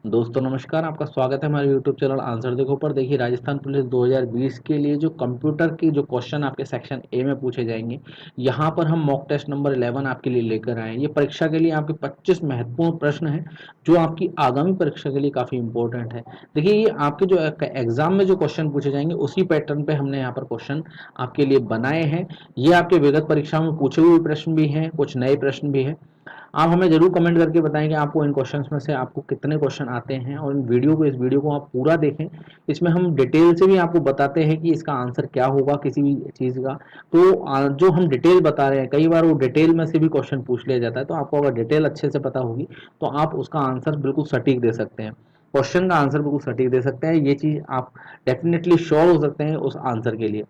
दोस्तों नमस्कार, आपका स्वागत है हमारे यूट्यूब चैनल आंसर देखो पर। देखिए, राजस्थान पुलिस 2020 के लिए जो कंप्यूटर के जो क्वेश्चन आपके सेक्शन ए में पूछे जाएंगे, यहाँ पर हम मॉक टेस्ट नंबर 11 आपके लिए लेकर आए हैं। ये परीक्षा के लिए आपके 25 महत्वपूर्ण प्रश्न हैं जो आपकी आगामी परीक्षा के लिए काफ़ी इंपॉर्टेंट है। देखिए, ये आपके जो एग्जाम में जो क्वेश्चन पूछे जाएंगे उसी पैटर्न पे हमने यहाँ पर क्वेश्चन आपके लिए बनाए हैं। ये आपके विगत परीक्षा में पूछे हुए प्रश्न भी हैं, कुछ नए प्रश्न भी हैं। आप हमें जरूर कमेंट करके बताएं कि आपको इन क्वेश्चंस में से आपको कितने क्वेश्चन आते हैं, और इस वीडियो को आप पूरा देखें। इसमें हम डिटेल से भी आपको बताते हैं कि इसका आंसर क्या होगा किसी भी चीज़ का। तो जो हम डिटेल बता रहे हैं, कई बार वो डिटेल में से भी क्वेश्चन पूछ लिया जाता है, तो आपको अगर डिटेल अच्छे से पता होगी तो आप उसका आंसर बिल्कुल सटीक दे सकते हैं। क्वेश्चन का आंसर बिल्कुल सटीक दे सकते हैं, ये चीज़ आप डेफिनेटली श्योर हो सकते हैं उस आंसर के लिए।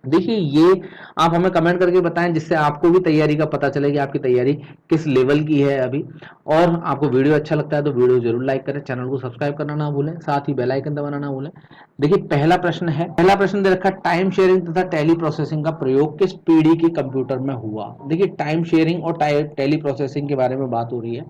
देखिए, ये आप हमें कमेंट करके बताएं जिससे आपको भी तैयारी का पता चले कि आपकी तैयारी किस लेवल की है अभी। और आपको वीडियो अच्छा लगता है तो वीडियो जरूर लाइक करें, चैनल को सब्सक्राइब करना ना भूलें, साथ ही बेल आइकन दबाना ना भूलें। देखिए, पहला प्रश्न दे रखा है, टाइम शेयरिंग तथा टेली प्रोसेसिंग का प्रयोग किस पीढ़ी के कंप्यूटर में हुआ। देखिए, टाइम शेयरिंग और टेली प्रोसेसिंग के बारे में बात हो रही है।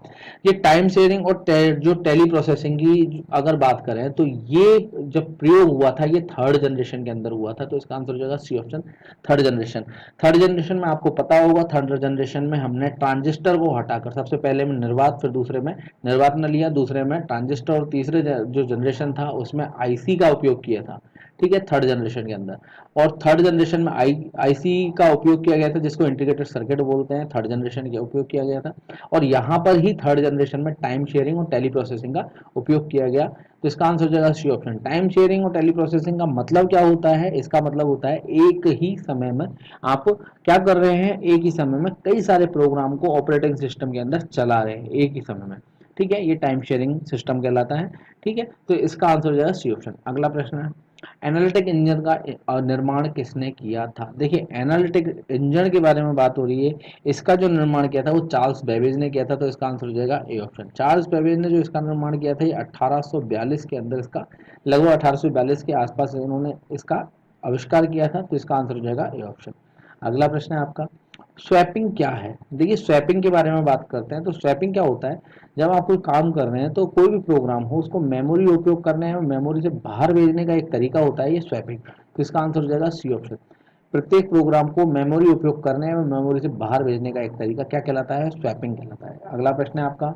ये टाइम शेयरिंग और जो टेली प्रोसेसिंग की अगर बात करें तो ये जब प्रयोग हुआ था ये थर्ड जनरेशन के अंदर हुआ था, तो इसका आंसर हो जाएगा C option, third generation. Third generation में आपको पता होगा, थर्ड जनरेशन में हमने ट्रांजिस्टर को हटाकर सबसे पहले में निर्वात, फिर दूसरे में निर्वात न लिया, दूसरे में ट्रांजिस्टर, और तीसरे जो जनरेशन था उसमें आईसी का उपयोग किया था। ठीक है, थर्ड जनरेशन के अंदर। और थर्ड जनरेशन में आईसी का उपयोग किया गया था, जिसको इंटीग्रेटेड सर्किट बोलते हैं, थर्ड जनरेशन का उपयोग किया गया था। और यहाँ पर ही थर्ड जनरेशन में टाइम शेयरिंग और टेली प्रोसेसिंग का उपयोग किया गया। तो इसका आंसर हो जाएगा सी ऑप्शन। टाइम शेयरिंग और टेली प्रोसेसिंग का मतलब क्या होता है? इसका मतलब होता है एक ही समय में आप क्या कर रहे हैं, एक ही समय में कई सारे प्रोग्राम को ऑपरेटिंग सिस्टम के अंदर चला रहे हैं एक ही समय में। ठीक है, ये टाइम शेयरिंग सिस्टम कहलाता है। ठीक है, तो इसका आंसर हो जाएगा सी ऑप्शन। अगला प्रश्न है, एनालिटिक इंजन का निर्माण किसने किया था। देखिए, एनालिटिक इंजन के बारे में बात हो रही है। इसका जो निर्माण किया था वो चार्ल्स बेबेज ने किया था, तो इसका आंसर हो जाएगा ए ऑप्शन। चार्ल्स बेबेज ने जो इसका निर्माण किया था ये 1842 के अंदर, इसका लगभग 1842 के आसपास इन्होंने इसका आविष्कार किया था, तो इसका आंसर हो जाएगा ए ऑप्शन। अगला प्रश्न है आपका, स्वैपिंग क्या है। देखिए, स्वैपिंग के बारे में बात करते हैं तो स्वैपिंग क्या होता है, जब आप कोई काम कर रहे हैं तो कोई भी प्रोग्राम हो उसको मेमोरी उपयोग करने में मेमोरी से बाहर भेजने का एक तरीका होता है, ये स्वैपिंग। तो इसका आंसर हो जाएगा सी ऑप्शन। प्रत्येक प्रोग्राम को मेमोरी उपयोग करने में मेमोरी से बाहर भेजने का एक तरीका क्या कहलाता है? स्वैपिंग कहलाता है। अगला प्रश्न है आपका,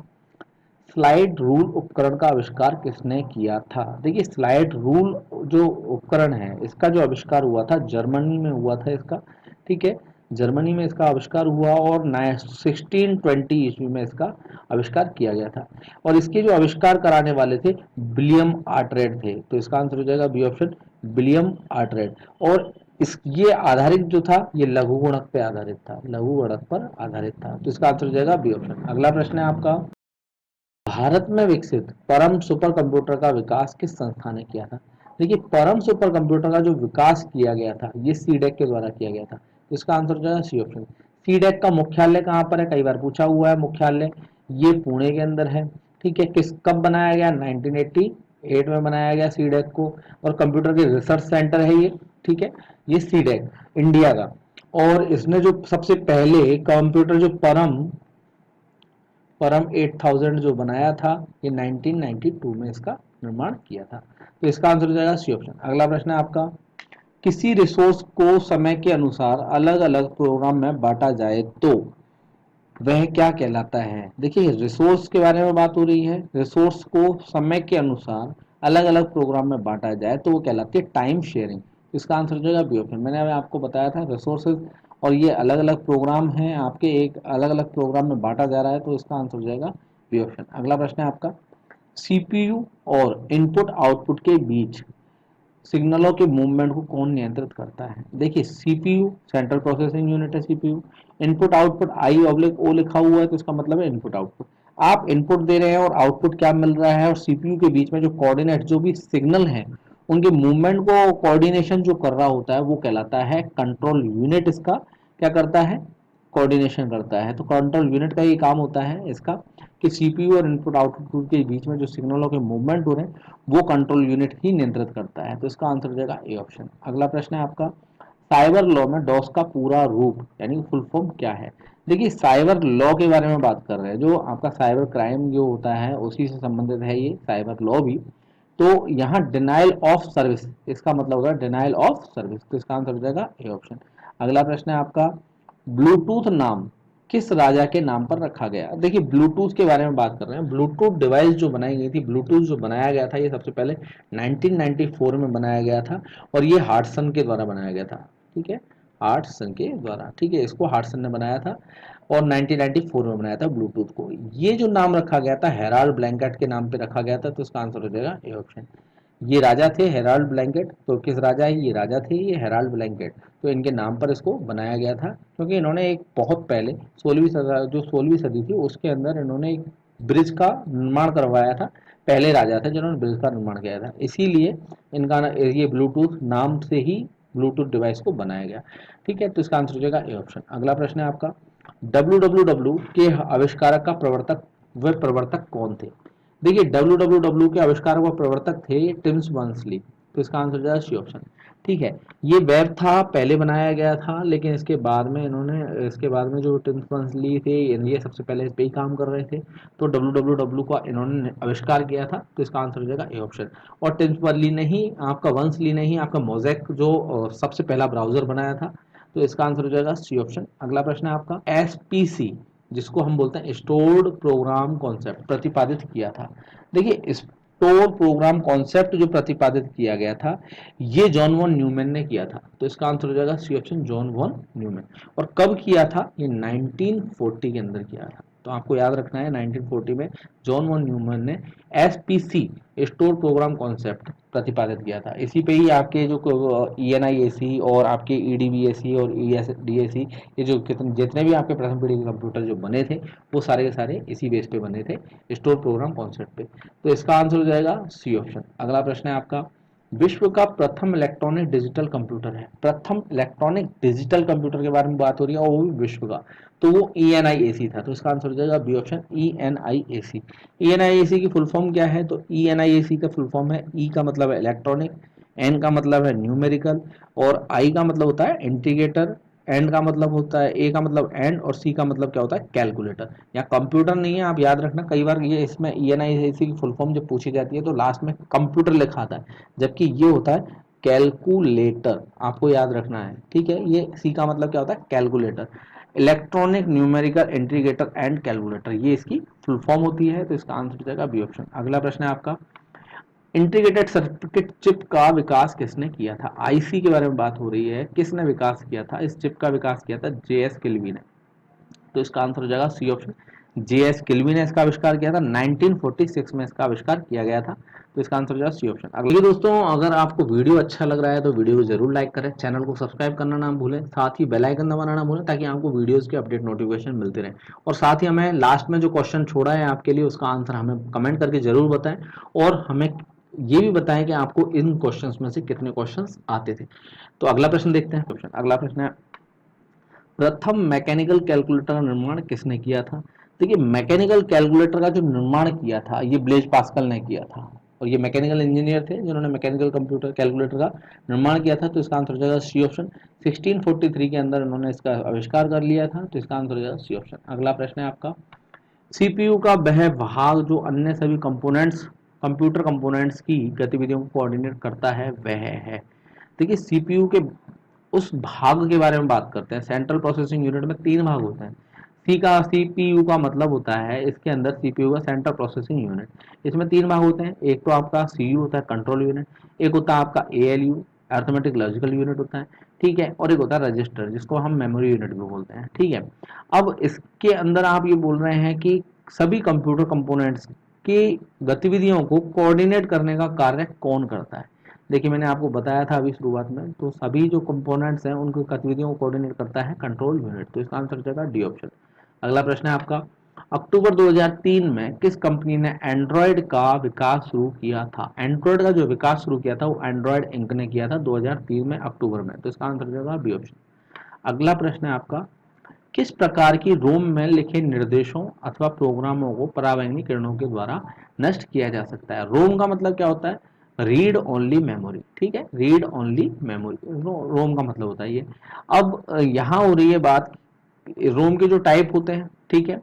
स्लाइड रूल उपकरण का आविष्कार किसने किया था। देखिए, स्लाइड रूल जो उपकरण है इसका जो आविष्कार हुआ था जर्मनी में हुआ था इसका। ठीक है, जर्मनी में इसका आविष्कार हुआ और 1620 ईस्वी में इसका आविष्कार किया गया था। और इसके जो आविष्कार कराने वाले थे विलियम आर्टरेड थे, तो इसका आंसर हो जाएगा बी ऑप्शन, विलियम आर्टरेड। और इस ये आधारित जो था ये लघु गुणक पे आधारित था, लघु गुणक पर आधारित था, तो इसका आंसर हो जाएगा बी ऑप्शन। अगला प्रश्न है आपका, भारत में विकसित परम सुपर कंप्यूटर का विकास किस संस्था ने किया था। देखिए, परम सुपर कंप्यूटर का जो विकास किया गया था ये सीडेक के द्वारा किया गया था, तो इसका आंसर हो जाएगा सी ऑप्शन। सीडेक का मुख्यालय कहाँ पर है, कई बार पूछा हुआ है मुख्यालय, ये पुणे के अंदर है। ठीक है, कब बनाया गया? 1988 में बनाया गया सीडेक को। और कंप्यूटर के रिसर्च सेंटर है ये। ठीक है, ये सीडेक इंडिया का। और इसने जो सबसे पहले कंप्यूटर जो परम परम 8000 जो बनाया था ये 1992 में इसका निर्माण किया था, तो इसका आंसर हो जाएगा सी ऑप्शन। अगला प्रश्न है आपका, किसी रिसोर्स को समय के अनुसार अलग अलग प्रोग्राम में बांटा जाए तो वह क्या कहलाता है। देखिए, रिसोर्स के बारे में बात हो रही है, रिसोर्स को समय के अनुसार अलग अलग प्रोग्राम में बांटा जाए तो वो कहलाती है टाइम शेयरिंग। इसका आंसर हो जाएगा बी ऑप्शन। मैंने अभी आपको बताया था रिसोर्सेज और ये अलग अलग प्रोग्राम हैं आपके, एक अलग अलग प्रोग्राम में बांटा जा रहा है, तो इसका आंसर हो जाएगा बी ऑप्शन। अगला प्रश्न है आपका, सीपीयू और इनपुट आउटपुट के बीच सिग्नलों के मूवमेंट को कौन नियंत्रित करता है। देखिए, सीपीयू सेंट्रल प्रोसेसिंग यूनिट है CPU. Input output I oblique O लिखा हुआ है, तो इसका मतलब है इनपुट आउटपुट। आप इनपुट दे रहे हैं और आउटपुट क्या मिल रहा है, और सीपीयू के बीच में जो कोऑर्डिनेट जो भी सिग्नल है उनके मूवमेंट को कोऑर्डिनेशन जो कर रहा होता है वो कहलाता है कंट्रोल यूनिट। इसका क्या करता है? कोऑर्डिनेशन करता है। तो कंट्रोल यूनिट का ये काम होता है इसका कि सीपीयू और इनपुट आउटपुट के बीच में जो सिग्नलों के मूवमेंट हो रहे हैं वो कंट्रोल यूनिट ही नियंत्रित करता है, तो इसका आंसर हो जाएगा ए ऑप्शन। अगला प्रश्न है आपका, साइबर लॉ में डॉस का पूरा रूप यानी फुल फॉर्म क्या है? देखिए साइबर लॉ के बारे में बात कर रहे हैं, जो आपका साइबर क्राइम जो होता है उसी से संबंधित है ये साइबर लॉ भी। तो यहाँ डिनाइल ऑफ सर्विस, इसका मतलब होता है डिनाइल ऑफ सर्विस, तो इसका आंसर हो जाएगा ए ऑप्शन। अगला प्रश्न है आपका, ब्लूटूथ नाम किस राजा के नाम पर रखा गया? देखिए ब्लूटूथ के बारे में बात कर रहे हैं। ब्लूटूथ डिवाइस जो बनाई गई थी, ब्लूटूथ जो बनाया गया था, ये सबसे पहले 1994 में बनाया गया था और ये हार्टसन के द्वारा बनाया गया था। ठीक है, हार्टसन के द्वारा, ठीक है, इसको हार्टसन ने बनाया था और 1994 में बनाया था ब्लूटूथ को। ये जो नाम रखा गया था हेराल्ड ब्लैंकेट के नाम पे रखा गया था, तो इसका आंसर हो जाएगा ए ऑप्शन। ये राजा थे हेराल्ड ब्लैंकेट, तो किस राजा है ये? राजा थे ये हेराल्ड ब्लैंकेट, तो इनके नाम पर इसको बनाया गया था क्योंकि इन्होंने एक बहुत पहले 16वीं सदी थी उसके अंदर इन्होंने एक ब्रिज का निर्माण करवाया था। पहले राजा थे जिन्होंने ब्रिज का निर्माण किया था, इसीलिए इनका ये ब्लूटूथ नाम से ही ब्लूटूथ डिवाइस को बनाया गया। ठीक है, तो इसका आंसर हो जाएगा ए ऑप्शन। अगला प्रश्न है आपका, डब्ल्यू के आविष्कारक का प्रवर्तक व प्रवर्तक कौन थे? देखिए डब्ल्यू के आविष्कारक व प्रवर्तक थे टिम्स बर्नर्स-ली, तो इसका आंसर हो जाएगा सी ऑप्शन। ठीक है, ये वेब था पहले बनाया गया था, लेकिन इसके बाद में जो टिम्स बर्नर्स-ली थे ये सबसे पहले इस पे ही काम कर रहे थे, तो डब्ल्यू का इन्होंने आविष्कार किया था, तो इसका आंसर हो जाएगा ए ऑप्शन। और टिम्स बर्नर्स-ली ने ही आपका बर्नर्स-ली ने ही आपका मोज़ेक जो सबसे पहला ब्राउजर बनाया था, तो इसका आंसर हो जाएगा सी ऑप्शन। अगला प्रश्न है आपका, एसपीसी जिसको हम बोलते हैं स्टोर्ड प्रोग्राम कॉन्सेप्ट प्रतिपादित किया था। देखिए स्टोर प्रोग्राम कॉन्सेप्ट जो प्रतिपादित किया गया था ये जॉन वॉन न्यूमैन ने किया था, तो इसका आंसर हो जाएगा C option John von Neumann. और कब किया था? ये 1940 के अंदर किया था, तो आपको याद रखना है 1940 में जॉन वॉन न्यूमैन ने एसपीसी स्टोर प्रोग्राम कॉन्सेप्ट प्रतिपादित किया था। इसी पे ही आपके जो ईएनआईएसी और आपके ईडीबीएसी और ईएसडीएसी, ये जो जितने भी आपके प्रथम पीढ़ी के कंप्यूटर जो बने थे वो सारे के सारे इसी बेस पे बने थे, स्टोर प्रोग्राम कॉन्सेप्ट पे, तो इसका आंसर हो जाएगा सी ऑप्शन। अगला प्रश्न है आपका, विश्व का प्रथम इलेक्ट्रॉनिक डिजिटल कंप्यूटर है, प्रथम इलेक्ट्रॉनिक डिजिटल कंप्यूटर के बारे में बात हो रही है और वो भी विश्व का, तो वो ईएनआईएसी था, तो इसका आंसर हो जाएगा बी ऑप्शन ईएनआईएसी। ईएनआईएसी की फुल फॉर्म क्या है? तो ईएनआईएसी का फुल फॉर्म है, ई का मतलब है इलेक्ट्रॉनिक, एन का मतलब है न्यूमेरिकल और आई का मतलब होता है इंटीग्रेटर, एंड का मतलब होता है, ए का मतलब एंड और सी का मतलब क्या होता है? कैलकुलेटर। या कंप्यूटर नहीं है, आप याद रखना, कई बार ये इसमें ईएनआईसी की फुल फॉर्म जब पूछी जाती है तो लास्ट में कंप्यूटर लिखा आता है, जबकि ये होता है कैलकुलेटर, आपको याद रखना है। ठीक है, ये सी का मतलब क्या होता है? Calculator. Electronic numerical integrator and calculator, ये इसकी फुल फॉर्म होती है, तो इसका आंसर हो जाएगा बी ऑप्शन। अगला प्रश्न है आपका, इंटीग्रेटेड सर्किट चिप का विकास किसने किया था? आईसी के बारे में बात हो रही है, किसने विकास किया था? इस चिप का विकास किया था जेएस किल्वी ने, तो इसका आंसर हो जाएगा सी ऑप्शन। जेएस किल्वी ने इसका आविष्कार किया था, 1946 में इसका आविष्कार किया गया था, तो इसका आंसर हो जाएगा सी ऑप्शन। अगले दोस्तों, अगर आपको वीडियो अच्छा लग रहा है तो वीडियो को जरूर लाइक करें, चैनल को सब्सक्राइब करना ना भूलें, साथ ही बेल आइकन दबाना ना भूलें ताकि आपको वीडियोस के अपडेट नोटिफिकेशन मिलते रहें। और साथ ही हमें लास्ट में जो क्वेश्चन छोड़ा है आपके लिए उसका आंसर हमें कमेंट करके जरूर बताएं और हमें ये भी बताएं कि आपको इन क्वेश्चंस में से कितने क्वेश्चंस आते थे। तो अगला प्रश्न देखते हैं। क्वेश्चन अगला प्रश्न है, प्रथम मैकेनिकल कैलकुलेटर का निर्माण किसने किया था? देखिए मैकेनिकल कैलकुलेटर का जो निर्माण किया था ये ब्लेज पास्कल ने किया था, और ये मैकेनिकल इंजीनियर थे जिन्होंने मैकेनिकल कंप्यूटर कैलकुलेटर का निर्माण किया था, तो इसका आंसर हो जाएगा सी ऑप्शन। 1643 के अंदर उन्होंने इसका आविष्कार कर लिया था, तो इसका आंसर हो जाएगा सी ऑप्शन। अगला प्रश्न है आपका, सीपीयू का वह भाग जो अन्य सभी कंपोनेंट्स कंप्यूटर कंपोनेंट्स की गतिविधियों को कोऑर्डिनेट करता है वह है। देखिए सीपीयू के उस भाग के बारे में बात करते हैं। सेंट्रल प्रोसेसिंग यूनिट में तीन भाग होते हैं। सीपीयू का मतलब होता है, इसके अंदर सीपीयू का सेंट्रल प्रोसेसिंग यूनिट, इसमें तीन भाग होते हैं। एक तो आपका सीयू होता है कंट्रोल यूनिट, एक होता है आपका एएलयू अर्थमेटिक लॉजिकल यूनिट होता है, ठीक है, और एक होता है रजिस्टर जिसको हम मेमोरी यूनिट भी बोलते हैं, ठीक है। अब इसके अंदर आप ये बोल रहे हैं कि सभी कंप्यूटर कंपोनेंट्स की गतिविधियों को कोऑर्डिनेट करने का कार्य कौन करता है? देखिए मैंने आपको बताया था अभी शुरुआत में, तो सभी जो कंपोनेंट्स हैं उनकी गतिविधियों को कोऑर्डिनेट करता है कंट्रोल यूनिट, तो इसका आंसर हो जाएगा डी ऑप्शन। अगला प्रश्न है आपका, अक्टूबर 2003 में किस कंपनी ने एंड्रॉयड का विकास शुरू किया था? एंड्रॉयड का जो विकास शुरू किया था वो एंड्रॉयड इंक ने किया था 2003 में अक्टूबर में, तो इसका आंसर हो जाएगा बी ऑप्शन। अगला प्रश्न है आपका, किस प्रकार की रोम में लिखे निर्देशों अथवा प्रोग्रामों को पराबैंगनी किरणों के द्वारा नष्ट किया जा सकता है? रोम का मतलब क्या होता है? रीड ओनली मेमोरी, ठीक है, रीड ओनली मेमोरी, रोम का मतलब होता है ये। अब यहाँ हो रही है बात रोम के जो टाइप होते हैं, ठीक है,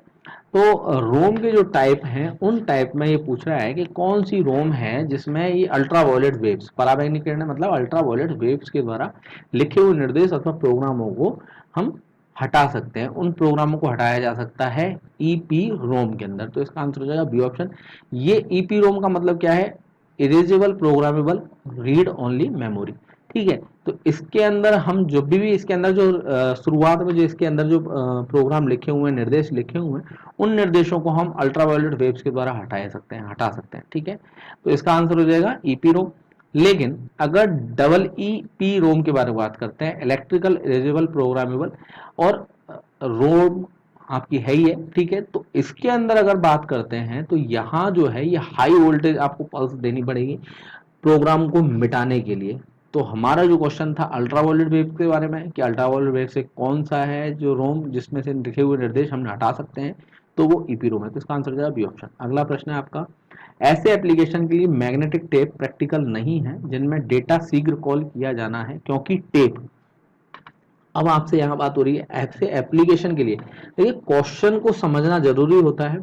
तो रोम के जो टाइप हैं उन टाइप में ये पूछ रहा है कि कौन सी रोम है जिसमें ये अल्ट्रावायलेट वेव्स, पराबैंगनी किरण मतलब अल्ट्रावायलेट वेव्स के द्वारा लिखे हुए निर्देश अथवा प्रोग्रामों को हम हटा सकते हैं, उन प्रोग्रामों को हटाया जा सकता है ईपी रोम के अंदर। तो इसका आंसर हो जाएगा बी ऑप्शन। ये ईपी रोम का मतलब क्या है, erasable programmable read only memory, ठीक है। तो इसके अंदर हम जो भी इसके अंदर जो शुरुआत में जो इसके अंदर जो प्रोग्राम लिखे हुए हैं, निर्देश लिखे हुए हैं, उन निर्देशों को हम अल्ट्रावायलेट वेव्स के द्वारा हटा सकते हैं, ठीक है। तो इसका आंसर हो जाएगा ईपी रोम। लेकिन अगर डबल ई पी रोम के बारे में बात करते हैं, इलेक्ट्रिकल इरेजेबल प्रोग्रामेबल, और रोम आपकी है ही है, ठीक है, तो इसके अंदर अगर बात करते हैं तो यहाँ जो है ये हाई वोल्टेज आपको पल्स देनी पड़ेगी प्रोग्राम को मिटाने के लिए। तो हमारा जो क्वेश्चन था अल्ट्रावायलेट वेव के बारे में कि अल्ट्रावायलेट वेव से कौन सा है जो रोम जिसमें से लिखे हुए निर्देश हम हटा सकते हैं, तो वो ईपी रोम है। तो इसका आंसर हो जाएगा बी ऑप्शन। अगला प्रश्न है आपका, ऐसे एप्लीकेशन के लिए मैग्नेटिक टेप प्रैक्टिकल नहीं है जिनमें डेटा शीघ्र कॉल किया जाना है क्योंकि टेप। अब आपसे यहाँ बात हो रही है ऐसे एप्लीकेशन के लिए, देखिए क्वेश्चन को समझना जरूरी होता है।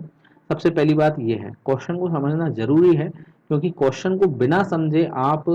सबसे पहली बात ये है क्वेश्चन को समझना जरूरी है, क्योंकि क्वेश्चन को बिना समझे आप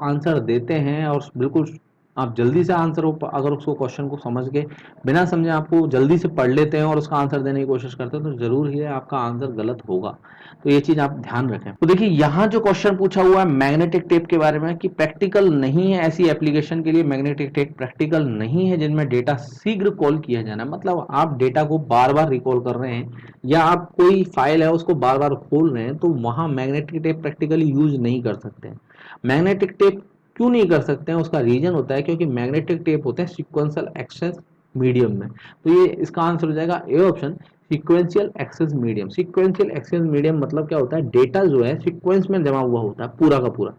आंसर देते हैं और बिल्कुल आप जल्दी से आंसर हो, अगर उसको क्वेश्चन को समझ के बिना समझे आपको जल्दी से पढ़ लेते हैं और उसका आंसर देने की कोशिश करते हैं, तो जरूर ही आपका आंसर गलत होगा। तो ये चीज आप ध्यान रखें। तो देखिए यहाँ जो क्वेश्चन पूछा हुआ है मैग्नेटिक टेप के बारे में कि प्रैक्टिकल नहीं है, ऐसी एप्लीकेशन के लिए मैग्नेटिक टेप प्रैक्टिकल नहीं है जिनमें डेटा शीघ्र कॉल किया जाना, मतलब आप डेटा को बार बार रिकॉल कर रहे हैं या आप कोई फाइल है उसको बार बार खोल रहे हैं, तो वहां मैग्नेटिक टेप प्रैक्टिकली यूज नहीं कर सकते हैं। मैग्नेटिक टेप क्यों नहीं कर सकते हैं, उसका रीजन होता है क्योंकि मैग्नेटिक टेप होते हैं सिक्वेंशियल एक्सेस मीडियम में। तो ये इसका आंसर हो जाएगा A option, sequential access medium. Sequential access medium मतलब क्या होता है, डेटा जो है सीक्वेंस में जमा हुआ होता है पूरा का पूरा,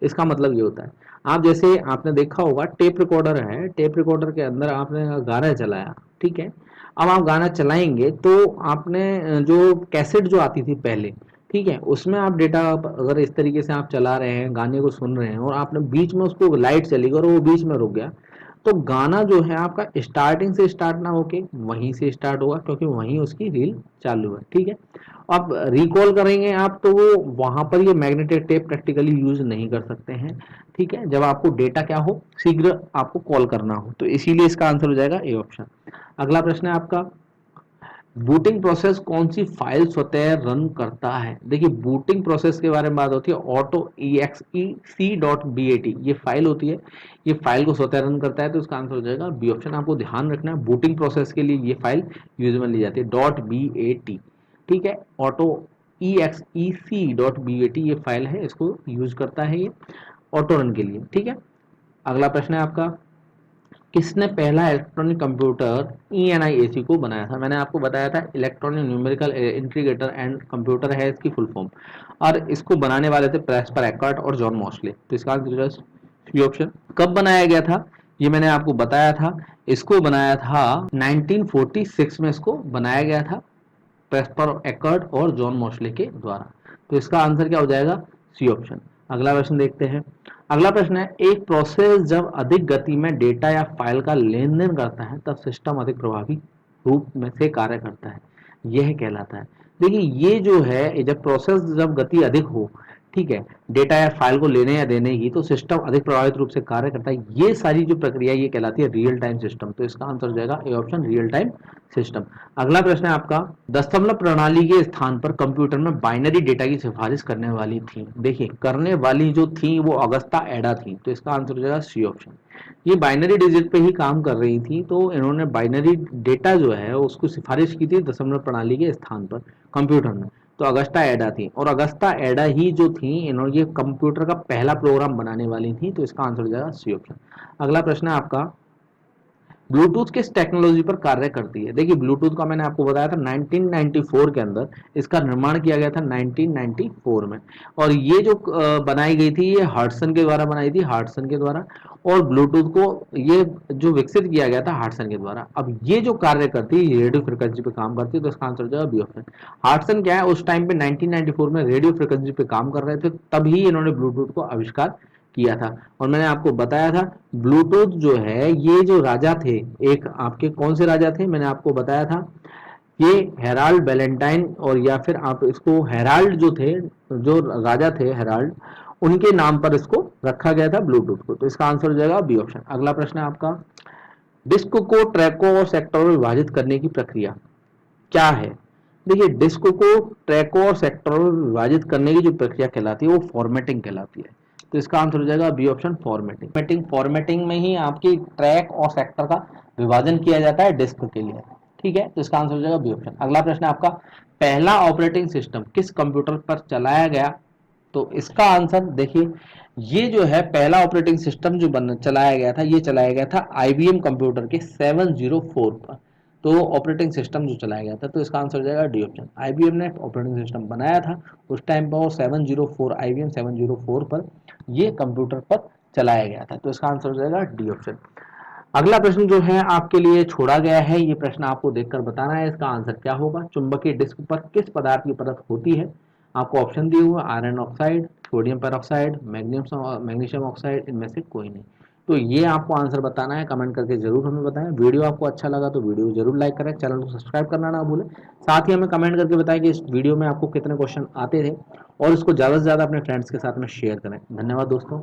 इसका मतलब ये होता है। आप जैसे आपने देखा होगा टेप रिकॉर्डर है, टेप रिकॉर्डर के अंदर आपने गाना चलाया, ठीक है, अब आप गाना चलाएंगे तो आपने जो कैसेट जो आती थी पहले, ठीक है, उसमें आप डेटा अगर इस तरीके से आप चला रहे हैं गाने को सुन रहे हैं और आपने बीच में उसको लाइट चली गई और वो बीच में रुक गया, तो गाना जो है आपका स्टार्टिंग से स्टार्ट ना होके वहीं से स्टार्ट होगा क्योंकि वहीं उसकी रील चालू है, ठीक है। अब रिकॉल करेंगे आप तो वो वहां पर ये मैग्नेटिक टेप प्रैक्टिकली यूज नहीं कर सकते हैं, ठीक है, जब आपको डेटा क्या हो शीघ्र आपको कॉल करना हो, तो इसीलिए इसका आंसर हो जाएगा ए ऑप्शन। अगला प्रश्न है आपका, बूटिंग प्रोसेस कौन सी फाइल स्वतः रन करता है। देखिए बूटिंग प्रोसेस के बारे में बात होती है ऑटो exe.bat, ये फाइल होती है, ये फाइल को स्वतः रन करता है, तो इसका आंसर हो जाएगा बी ऑप्शन। आपको ध्यान रखना है बूटिंग प्रोसेस के लिए ये फाइल यूज में ली जाती है .bat, ठीक है, ऑटो exe.bat ये फाइल है, इसको यूज करता है ये ऑटो रन के लिए, ठीक है। अगला प्रश्न है आपका, किसने पहला इलेक्ट्रॉनिक कंप्यूटर ENIAC को बनाया था। मैंने आपको बताया था electronic numerical integrator and computer है इसकी फुल फॉर्म, और इसको बनाने वाले थे प्रेस्पर एकर्ट और जॉन मॉस्ले। तो इसका आंसर सी ऑप्शन। कब बनाया गया था ये मैंने आपको बताया था, इसको बनाया था 1946 में, इसको बनाया गया था प्रेस्पर एकर्ट और जॉन मॉस्ले के द्वारा। तो इसका आंसर क्या हो जाएगा, सी ऑप्शन। अगला प्रश्न देखते हैं। अगला प्रश्न है, एक प्रोसेस जब अधिक गति में डेटा या फाइल का लेन देन करता है तब सिस्टम अधिक प्रभावी रूप में से कार्य करता है, यह कहलाता है। देखिए ये जो है जब प्रोसेस जब गति अधिक हो, ठीक है, डेटा या फाइल को लेने या देने की, तो सिस्टम अधिक प्रभावित रूप से कार्य करता है, ये सारी जो प्रक्रिया ये कहलाती है रियल टाइम सिस्टम। तो इसका आंसर हो जाएगा A option, real time system. अगला प्रश्न है आपका, दशमलव प्रणाली के स्थान पर कंप्यूटर में बाइनरी डेटा की सिफारिश करने वाली थी। देखिए करने वाली जो थी वो अगस्ता एडा थी, तो इसका आंसर हो जाएगा सी ऑप्शन। ये बाइनरी डिजिट पे ही काम कर रही थी, तो इन्होंने बाइनरी डेटा जो है उसको सिफारिश की थी दशमलव प्रणाली के स्थान पर कंप्यूटर में, तो अगस्ता एडा थी, और अगस्ता एडा ही जो थी इन्होंने ये कंप्यूटर का पहला प्रोग्राम बनाने वाली थी, तो इसका आंसर हो जाएगा सी ऑप्शन। अगला प्रश्न है आपका, ब्लूटूथ किस टेक्नोलॉजी पर कार्य करती है? देखिए ब्लूटूथ का मैंने आपको बताया था 1994 के अंदर इसका निर्माण किया गया था 1994 में। और ये जो बनाई गई थी ये हार्टसन के द्वारा बनाई थी, हार्टसन के द्वारा। और ब्लूटूथ को ये जो विकसित किया गया था हार्टसन के द्वारा। अब ये जो कार्य करती है रेडियो फ्रिक्वेंसी पे काम करती है, तो इसका आंसर हो जाएगा बी ऑप्शन। हार्टसन क्या है, उस टाइम पे 1994 में रेडियो फ्रिक्वेंसी पे काम कर रहे थे, तभी इन्होंने ब्लूटूथ को आविष्कार किया था। और मैंने आपको बताया था ब्लूटूथ जो है ये जो राजा थे, एक आपके कौन से राजा थे, मैंने आपको बताया था ये हेराल्ड बैलेंटाइन, और या फिर आप इसको हेराल्ड जो थे, जो राजा थे हेराल्ड, उनके नाम पर इसको रखा गया था ब्लूटूथ को। तो इसका आंसर हो जाएगा बी ऑप्शन। अगला प्रश्न है आपका, डिस्क को ट्रैकों और सेक्टरों में विभाजित करने की प्रक्रिया क्या है? देखिए डिस्क को ट्रैकों और सेक्टरों में विभाजित करने की जो प्रक्रिया कहलाती है वो फॉर्मेटिंग कहलाती है। तो इसका आंसर हो जाएगा बी ऑप्शन, फॉर्मेटिंग। फॉर्मेटिंग में ही आपकी ट्रैक और सेक्टर का विभाजन किया जाता है डिस्क के लिए। ठीक है, तो इसका आंसर हो जाएगा बी ऑप्शन। अगला प्रश्न है आपका, पहला ऑपरेटिंग सिस्टम किस कंप्यूटर पर चलाया गया? तो इसका आंसर देखिए, ये जो है पहला ऑपरेटिंग सिस्टम जो बन चलाया गया था, ये चलाया गया था आईबीएम कंप्यूटर के 704 पर। तो ऑपरेटिंग सिस्टम जो चलाया गया था, तो इसका आंसर हो जाएगा डी ऑप्शन। आईबीएम ने ऑपरेटिंग सिस्टम बनाया था उस टाइम पर, 704 आईबीएम 704 पर ये कंप्यूटर पर चलाया गया था। तो इसका आंसर हो जाएगा डी ऑप्शन। अगला प्रश्न जो है आपके लिए छोड़ा गया है, ये प्रश्न आपको देखकर बताना है इसका आंसर क्या होगा। चुंबकीय डिस्क पर किस पदार्थ की परत होती है? आपको ऑप्शन दिए हुए iron oxide, sodium peroxide, magnesium oxide, इनमें से कोई नहीं। तो ये आपको आंसर बताना है, कमेंट करके जरूर हमें बताएं। वीडियो आपको अच्छा लगा तो वीडियो जरूर लाइक करें, चैनल को सब्सक्राइब करना ना भूलें। साथ ही हमें कमेंट करके बताएं कि इस वीडियो में आपको कितने क्वेश्चन आते थे, और इसको ज़्यादा से ज़्यादा अपने फ्रेंड्स के साथ में शेयर करें। धन्यवाद दोस्तों।